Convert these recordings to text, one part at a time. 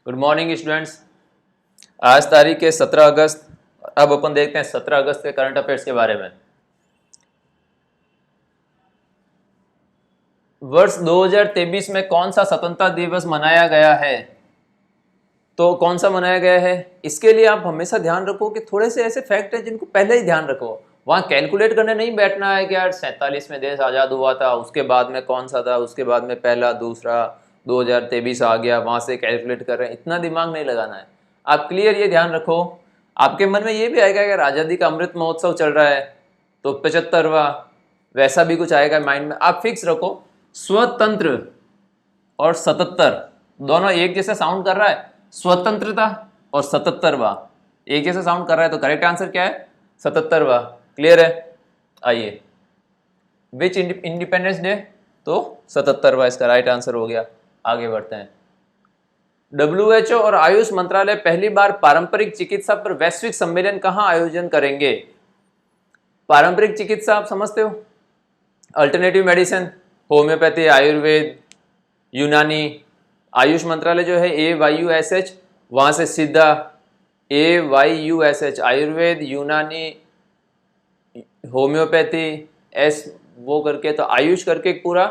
Good morning students. आज तारीख है 17 अगस्त। अब अपन देखते हैं 17 अगस्त के करंट अफेयर्स के बारे में। वर्ष 2023 में कौन सा स्वतंत्रता दिवस मनाया गया है? तो कौन सा मनाया गया है, इसके लिए आप हमेशा ध्यान रखो कि थोड़े से ऐसे फैक्ट हैं जिनको पहले ही ध्यान रखो। वहाँ कैलकुलेट करने नहीं बैठना है कि यार 47 में देश आज़ाद हुआ था, उसके बाद में कौन सा था, उसके बाद में पहला दूसरा 2023 आ गया, वहाँ से कैलकुलेट कर रहे हैं। इतना दिमाग नहीं लगाना है। आप क्लियर ये ध्यान रखो। आपके मन में ये भी आएगा कि आज़ादी का अमृत महोत्सव चल रहा है तो 75वां वैसा भी कुछ आएगा माइंड में। आप फिक्स रखो स्वतंत्र और 77 दोनों एक जैसा साउंड कर रहा है। स्वतंत्रता और 77वां एक जैसा साउंड कर रहा है, तो करेक्ट आंसर क्या है? 77वां। क्लियर है? आइए, विच इंडिपेंडेंस डे? तो 77वां इसका राइट आंसर हो गया। आगे बढ़ते हैं। WHO और आयुष मंत्रालय पहली बार पारंपरिक चिकित्सा पर वैश्विक सम्मेलन कहाँ आयोजन करेंगे? पारंपरिक चिकित्सा आप समझते हो, अल्टरनेटिव मेडिसिन, होम्योपैथी, आयुर्वेद, यूनानी। आयुष मंत्रालय जो है AYUSH, वहाँ से सीधा AYUSH आयुर्वेद, यूनानी, होम्योपैथी, एस वो करके, तो आयुष करके एक पूरा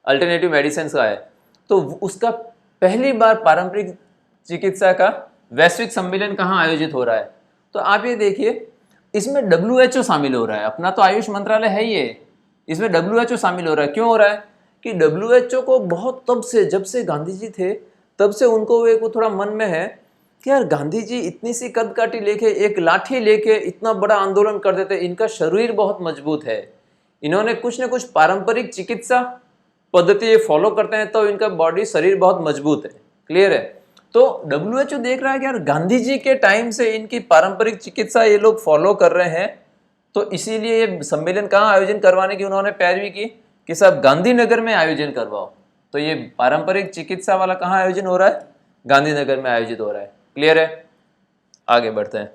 अल्टरनेटिव मेडिसिन का है। तो उसका पहली बार पारंपरिक चिकित्सा का वैश्विक सम्मेलन कहाँ आयोजित हो रहा है? तो आप ये देखिए, इसमें WHO शामिल हो रहा है। अपना तो आयुष मंत्रालय है ही है, इसमें WHO शामिल हो रहा है। क्यों हो रहा है कि WHO को बहुत तब से, जब से गांधी जी थे तब से उनको वो थोड़ा मन में है कि यार गांधी जी इतनी सी कद काठी लेके, एक लाठी लेके इतना बड़ा आंदोलन कर देते, इनका शरीर बहुत मजबूत है, इन्होंने कुछ न कुछ पारंपरिक चिकित्सा पद्धति फॉलो करते हैं तो इनका बॉडी शरीर बहुत मजबूत है। क्लियर है? तो WHO देख रहा है कि यार गांधी जी के टाइम से इनकी पारंपरिक चिकित्सा ये लोग फॉलो कर रहे हैं, तो इसीलिए ये सम्मेलन कहाँ आयोजन करवाने की उन्होंने पैरवी की कि सब गांधीनगर में आयोजन करवाओ। तो ये पारंपरिक चिकित्सा वाला कहाँ आयोजन हो रहा है? गांधीनगर में आयोजित हो रहा है। क्लियर है? आगे बढ़ते हैं।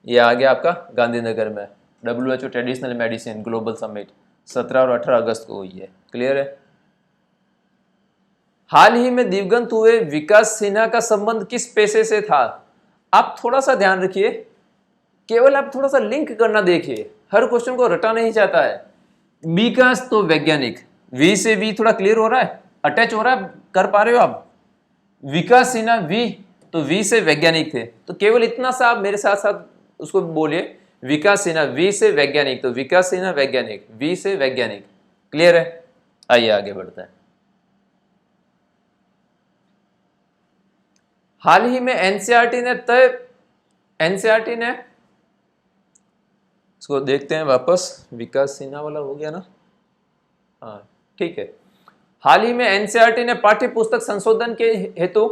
ये आ गया आपका गांधीनगर में WHO traditional medicine global summit 17 और 18 अगस्त को हुई है। क्लियर है? हाल ही में दिवंगत हुए विकास सिन्हा का संबंध किस पेशे से था? आप थोड़ा सा ध्यान रखिए, केवल आप थोड़ा सा लिंक करना देखिए, हर क्वेश्चन को रटा नहीं जाता है। विकास तो वैज्ञानिक, वी से वी थोड़ा क्लियर हो रहा है, अटैच हो रहा है, कर पा रहे हो आप? विकास सिन्हा वी, तो वी से वैज्ञानिक थे, तो केवल इतना सा आप मेरे साथ साथ उसको बोलिए, विकास सिन्हा वी से वैज्ञानिक, तो विकास सिन्हा वैज्ञानिक, वी से वैज्ञानिक। क्लियर है? आइए आगे बढ़ते हैं। हाल ही में एनसीईआरटी ने इसको देखते हैं वापस, विकास सिन्हा वाला हो गया ना? हाँ ठीक है। हाल ही में एनसीईआरटी ने पाठ्य पुस्तक संशोधन के हेतु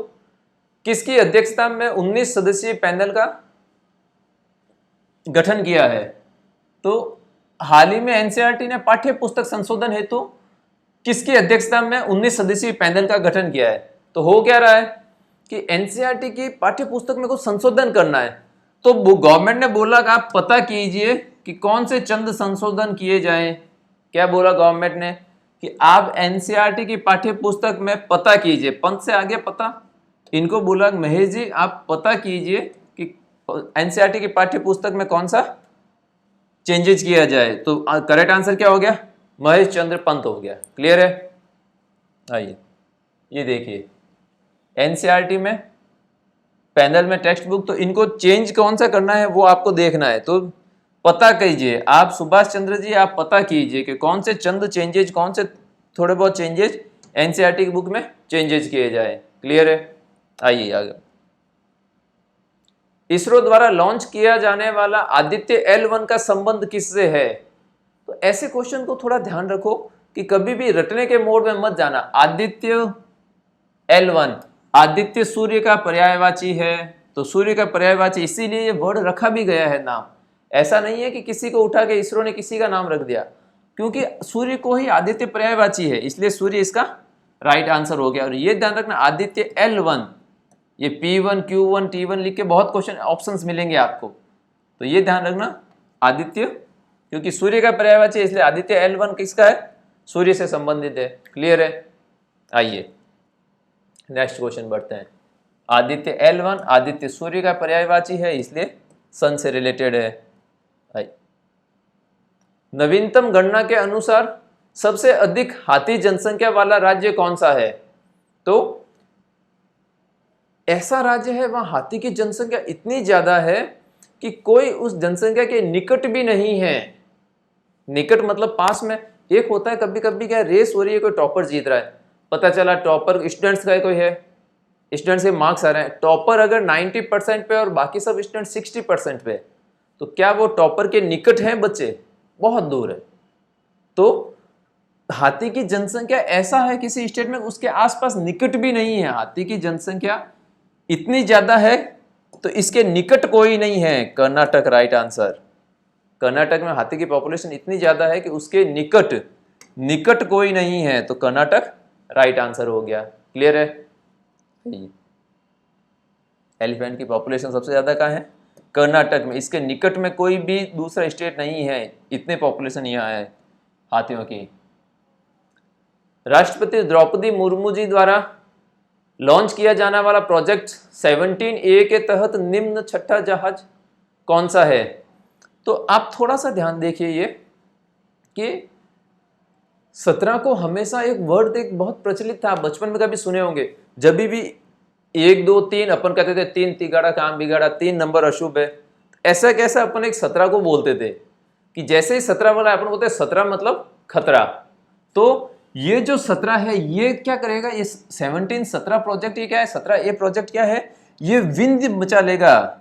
किसकी अध्यक्षता में 19 सदस्यीय पैनल का गठन किया है? तो हाल ही में एनसीईआरटी ने पाठ्य पुस्तक संशोधन हेतु किसकी अध्यक्षता में 19 सदस्यीय पैनल का गठन किया है? तो हो क्या रहा है कि एनसीईआरटी की पाठ्य पुस्तक में कुछ संशोधन करना है, तो गवर्नमेंट ने बोला कि आप पता कीजिए कि कौन से चंद संशोधन किए जाएं। क्या बोला गवर्नमेंट ने कि आप एनसीईआरटी की पाठ्य पुस्तक में पता कीजिए, पंथ से आगे पता, इनको बोला महेश जी आप पता कीजिए कि एनसीईआरटी की पाठ्य पुस्तक में कौन सा चेंजेस किया जाए। तो करेक्ट आंसर क्या हो गया? महेश चंद्र पंत हो गया। क्लियर है? आइए ये देखिए, एनसीईआरटी में पैनल में टेक्स्ट बुक, तो इनको चेंज कौन सा करना है वो आपको देखना है, तो पता कीजिए आप, सुभाष चंद्र जी आप पता कीजिए कि कौन से चंद चेंजेज, कौन से थोड़े बहुत चेंजेज एनसीईआरटी की बुक में चेंजेज किए जाए। क्लियर है? आइए आगे। इसरो द्वारा लॉन्च किया जाने वाला आदित्य L1 का संबंध किससे है? तो ऐसे क्वेश्चन को थोड़ा ध्यान रखो कि कभी भी रटने के मोड में मत जाना। आदित्य L1, आदित्य सूर्य का पर्यायवाची है, तो सूर्य का पर्यायवाची, इसीलिए ये वर्ड रखा भी गया है नाम। ऐसा नहीं है कि किसी को उठा के इसरो ने किसी का नाम रख दिया, क्योंकि सूर्य को ही आदित्य पर्यायवाची है, इसलिए सूर्य इसका राइट आंसर हो गया। और ये ध्यान रखना आदित्य L1, ये P1 Q1 T1 लिख के बहुत क्वेश्चन ऑप्शंस मिलेंगे आपको, तो ये ध्यान रखना आदित्य, क्योंकि सूर्य का पर्यायवाची है इसलिए आदित्य L1 किसका है? सूर्य से संबंधित है। क्लियर है? आइए नेक्स्ट क्वेश्चन बढ़ते हैं। आदित्य L1 आदित्य सूर्य का पर्यायवाची है, इसलिए सन से रिलेटेड है। नवीनतम गणना के अनुसार सबसे अधिक हाथी जनसंख्या वाला राज्य कौन सा है? तो ऐसा राज्य है वहां हाथी की जनसंख्या इतनी ज्यादा है कि कोई उस जनसंख्या के निकट भी नहीं है। निकट मतलब पास में। एक होता है कभी कभी क्या रेस हो रही है, कोई टॉपर जीत रहा है, पता चला टॉपर स्टूडेंट्स का कोई है, स्टूडेंट्स के मार्क्स आ रहे हैं, टॉपर अगर 90% पे और बाकी सब स्टूडेंट 60% पे, तो क्या वो टॉपर के निकट हैं बच्चे? बहुत दूर है। तो हाथी की जनसंख्या ऐसा है किसी स्टेट में उसके आसपास निकट भी नहीं है। हाथी की जनसंख्या इतनी ज्यादा है तो इसके निकट कोई नहीं है। Karnataka right answer. कर्नाटक में हाथी की पॉपुलेशन इतनी ज्यादा है कि उसके निकट कोई नहीं है, तो कर्नाटक राइट आंसर हो गया। क्लियर है? एलिफेंट की पॉपुलेशन सबसे ज्यादा कहाँ है? कर्नाटक में। इसके निकट में कोई भी दूसरा स्टेट नहीं है, इतने पॉपुलेशन यहाँ है हाथियों की। राष्ट्रपति द्रौपदी मुर्मू जी द्वारा लॉन्च किया जाने वाला प्रोजेक्ट 17A के तहत निम्न छठा जहाज कौन सा है? तो आप थोड़ा सा ध्यान देखिए ये कि 17 को हमेशा एक वर्ड एक बहुत प्रचलित था, बचपन में कभी सुने होंगे। जब भी 1 2 3 अपन कहते थे 3 तिगाड़ा काम बिगाड़ा, 3 नंबर अशुभ है, ऐसा कैसा अपन एक 17 को बोलते थे कि जैसे ही 17 वाला अपन बोलते 17 मतलब खतरा। तो ये जो 17 है ये क्या करेगा? ये 17 प्रोजेक्ट ये क्या है? 17A प्रोजेक्ट क्या है? ये विंध्य मचा लेगा,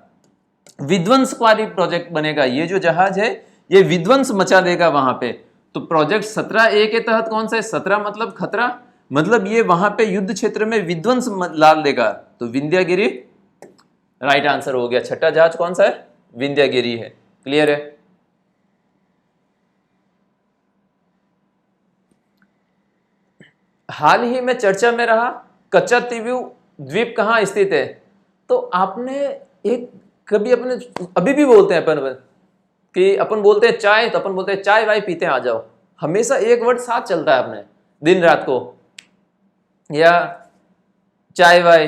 विध्वंसकारी प्रोजेक्ट बनेगा। ये जो जहाज है ये विध्वंस मचा देगा वहां पे। तो प्रोजेक्ट 17A के तहत कौन सा है? 17 मतलब खतरा, मतलब ये वहां पे युद्ध क्षेत्र में विध्वंस ला देगा। तो विंध्यागिरी राइट आंसर हो गया। छठा जहाज कौन सा है? विंध्यागिरी है। क्लियर है? हाल ही में चर्चा में रहा कच्चातीवु द्वीप कहाँ स्थित है? तो आपने एक कभी अपने अभी भी बोलते हैं अपन कि अपन बोलते हैं चाय, तो अपन बोलते हैं चाय वाय पीते हैं आ जाओ। हमेशा एक वर्ड साथ चलता है अपने दिन रात को, या चाय वाय,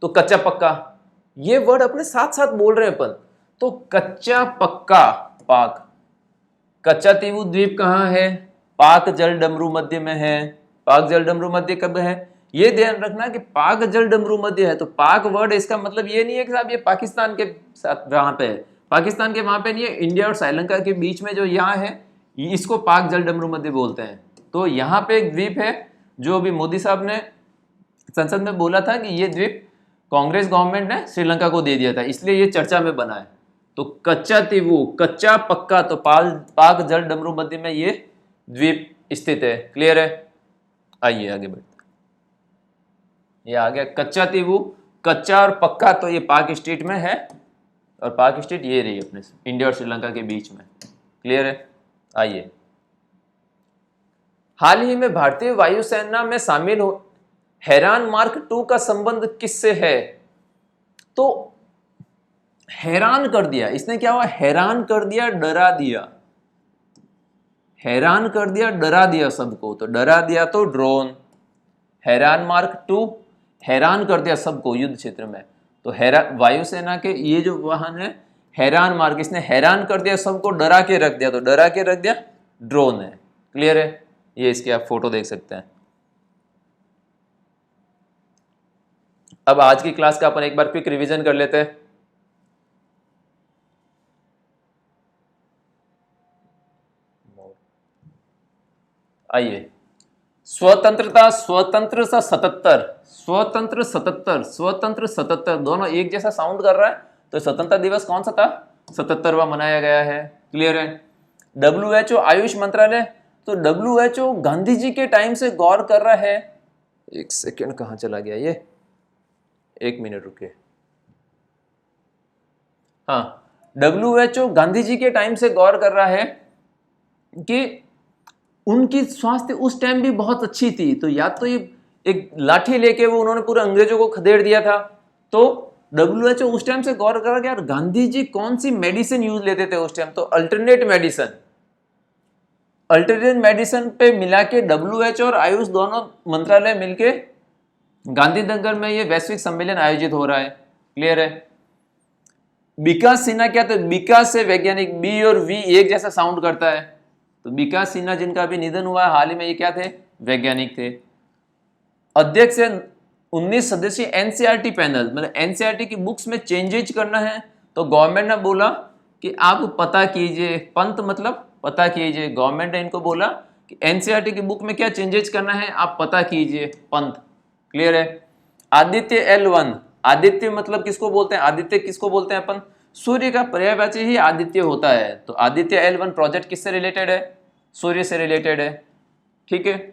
तो कच्चा पक्का, ये वर्ड अपने साथ साथ बोल रहे हैं अपन। तो कच्चा पक्का पाक। कच्चातीवु द्वीप कहाँ है? पाक जल डमरू मध्य में है। पाक जल डमरू मध्य कब है? ये ध्यान रखना कि पाक जल डमरू मध्य है। तो पाक वर्ड इसका मतलब ये नहीं है कि साहब ये पाकिस्तान के साथ वहां पे है, पाकिस्तान के वहां पे नहीं है, इंडिया और श्रीलंका के बीच में जो यहाँ है इसको पाक जल डमरू मध्य बोलते हैं। तो यहाँ पे एक द्वीप है जो अभी मोदी साहब ने संसद में बोला था कि ये द्वीप कांग्रेस गवर्नमेंट ने श्रीलंका को दे दिया था, इसलिए ये चर्चा में बना है। तो कच्चातीवु कच्चा पक्का, तो पाक जल डमरू मध्य में ये द्वीप स्थित है। क्लियर है? आइए आगे बढ़ते। ये आ गया कच्चातीवु, कच्चा और पक्का, तो ये पाक स्टेट में है और पाक स्टेट ये रही अपने इंडिया और श्रीलंका के बीच में। क्लियर है? आइए। हाल ही में भारतीय वायुसेना में शामिल हो हैरान मार्क 2 का संबंध किससे है? तो हैरान कर दिया इसने, क्या हुआ? हैरान कर दिया, डरा दिया। हैरान कर दिया, डरा दिया सबको, तो डरा दिया तो ड्रोन। हैरान मार्क 2 हैरान कर दिया सबको युद्ध क्षेत्र में, तो वायुसेना के ये जो वाहन है हैरान मार्क, इसने हैरान कर दिया सबको, डरा के रख दिया, तो डरा के रख दिया ड्रोन है। क्लियर है? ये इसके आप फोटो देख सकते हैं। अब आज की क्लास का अपन एक बार क्विक रिवीजन कर लेते हैं। आइए। स्वतंत्रता स्वतंत्र सा 77, स्वतंत्र 77, स्वतंत्र 77 दोनों एक जैसा साउंड कर रहा है, तो स्वतंत्रता दिवस कौन सा था? 77वां मनाया गया है। क्लियर है? WHO आयुष मंत्रालय, तो WHO गांधी जी के टाइम से गौर कर रहा है। एक सेकेंड, कहाँ चला गया ये? एक मिनट रुके। हाँ, WHO गांधी जी के टाइम से गौर कर रहा है कि उनकी स्वास्थ्य उस टाइम भी बहुत अच्छी थी, तो या तो ये एक लाठी लेके वो उन्होंने पूरे अंग्रेजों को खदेड़ दिया था, तो WHO उस टाइम से गौर करा कि यार गांधी जी कौन सी मेडिसिन यूज लेते थे उस टाइम, तो अल्टरनेट मेडिसिन पे मिला के WHO और आयुष दोनों मंत्रालय मिलके गांधीनगर में ये वैश्विक सम्मेलन आयोजित हो रहा है। क्लियर है। विकास सिन्हा क्या थे? विकास से वैज्ञानिक, बी और वी एक जैसा साउंड करता है, तो विकास सिन्हा जिनका अभी निधन हुआ है हाल ही में, ये क्या थे? वैज्ञानिक थे। अध्यक्ष है 19 सदस्यीय एनसीईआरटी पैनल, मतलब एनसीईआरटी की बुक्स में चेंजेज करना है तो गवर्नमेंट ने बोला कि आप पता कीजिए, पंत मतलब पता कीजिए, गवर्नमेंट ने इनको बोला कि एनसीईआरटी की बुक में क्या चेंजेज करना है आप पता कीजिए, पंत। क्लियर है। आदित्य L1, आदित्य मतलब किसको बोलते हैं? आदित्य किसको बोलते हैं अपन? सूर्य का पर्यायवाची ही आदित्य होता है, तो आदित्य L1 प्रोजेक्ट किससे रिलेटेड है? सूर्य से रिलेटेड है। ठीक है,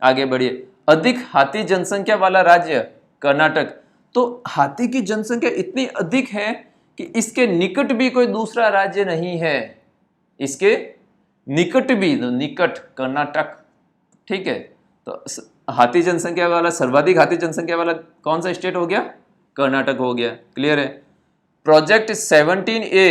आगे बढ़िए। अधिक हाथी जनसंख्या वाला राज्य कर्नाटक। तो हाथी की जनसंख्या इतनी अधिक है कि इसके निकट भी कोई दूसरा राज्य नहीं है, इसके निकट भी, तो निकट कर्नाटक। ठीक है, तो हाथी जनसंख्या वाला, सर्वाधिक हाथी जनसंख्या वाला कौन सा स्टेट हो गया? कर्नाटक हो गया। क्लियर है। प्रोजेक्ट 17A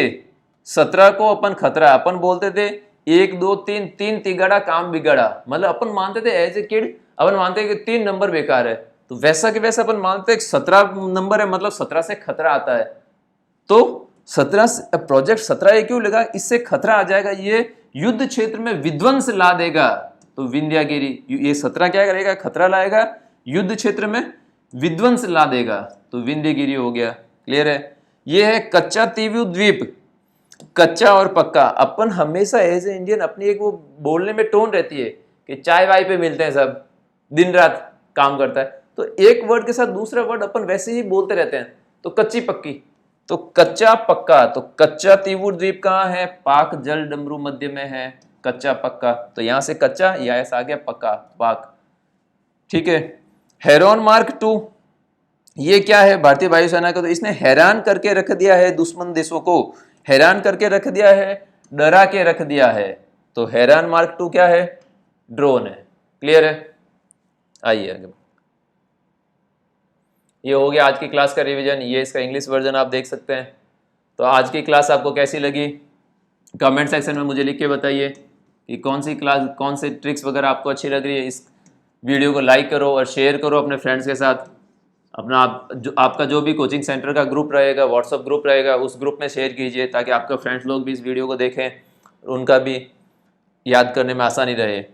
17 को अपन खतरा, अपन बोलते थे 1 2 3 3 तिगड़ा काम बिगड़ा, मतलब अपन मानते थे एज ए किड, अपन मानते हैं कि 3 नंबर बेकार है, तो वैसा कि वैसा अपन मानते हैं 17 नंबर है, मतलब 17 से खतरा आता है। तो 17 प्रोजेक्ट 17A क्यों लगा? इससे खतरा आ जाएगा, ये युद्ध क्षेत्र में विध्वंस ला देगा, तो विंध्यागिरी, ये 17 क्या करेगा? खतरा लाएगा, युद्ध क्षेत्र में विध्वंस ला देगा, तो विंध्यगिरी हो गया। क्लियर है। ये है कच्चा तीवु द्वीप, कच्चा और पक्का। अपन हमेशा एज ए इंडियन अपनी एक वो बोलने में टोन रहती है कि चाय वाय पे मिलते हैं सब, दिन रात काम करता है, तो एक वर्ड के साथ दूसरा वर्ड अपन वैसे ही बोलते रहते हैं, तो कच्ची पक्की, तो कच्चा पक्का। तो कच्चा तीवुर द्वीप कहाँ है? पाक जल डमरू मध्य में है, कच्चा पक्का, तो यहां से कच्चा, या ऐसा आ गया पक्का, पाक। ठीक है। हेरोन मार्क 2, ये क्या है? भारतीय वायुसेना का, तो इसने हैरान करके रख दिया है, दुश्मन देशों को हैरान करके रख दिया है, डरा के रख दिया है, तो हैरान मार्क 2 क्या है? ड्रोन है। क्लियर है। आइए आगे। ये हो गया आज की क्लास का रिवीजन, ये इसका इंग्लिश वर्जन आप देख सकते हैं। तो आज की क्लास आपको कैसी लगी? कमेंट सेक्शन में मुझे लिख के बताइए कि कौन सी क्लास, कौन से ट्रिक्स वगैरह आपको अच्छी लग रही है। इस वीडियो को लाइक करो और शेयर करो अपने फ्रेंड्स के साथ। अपना आपका जो भी कोचिंग सेंटर का ग्रुप रहेगा, व्हाट्सअप ग्रुप रहेगा, उस ग्रुप में शेयर कीजिए ताकि आपके फ्रेंड्स लोग भी इस वीडियो को देखें और उनका भी याद करने में आसानी रहे।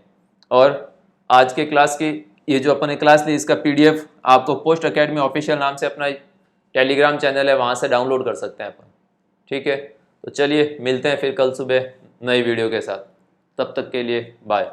और आज के क्लास की, ये जो अपन ने क्लास ली, इसका PDF आपको पोस्ट अकेडमी ऑफिशियल नाम से अपना टेलीग्राम चैनल है, वहाँ से डाउनलोड कर सकते हैं अपन। ठीक है, तो चलिए मिलते हैं फिर कल सुबह नई वीडियो के साथ। तब तक के लिए बाय।